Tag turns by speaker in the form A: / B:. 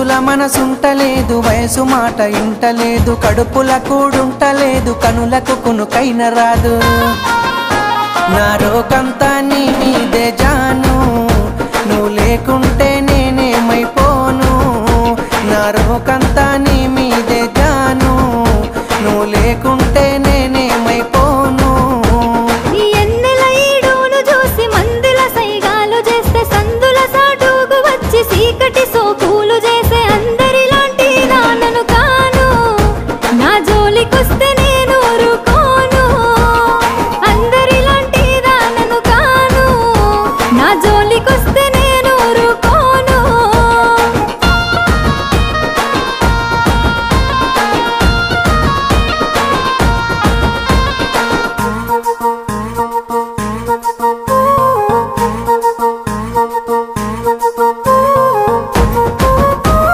A: మనుసుల మనసుంటలేదు, వయసు మాట ఇంటలేదు, కడుపుల కూడుంటలేదు, కనులకు కునుకైన రాదు. నా రోకంతా నీ మీదే జాను, నువ్వు లేకుంటే నేనేమైపోను. నా రోకంతా నీ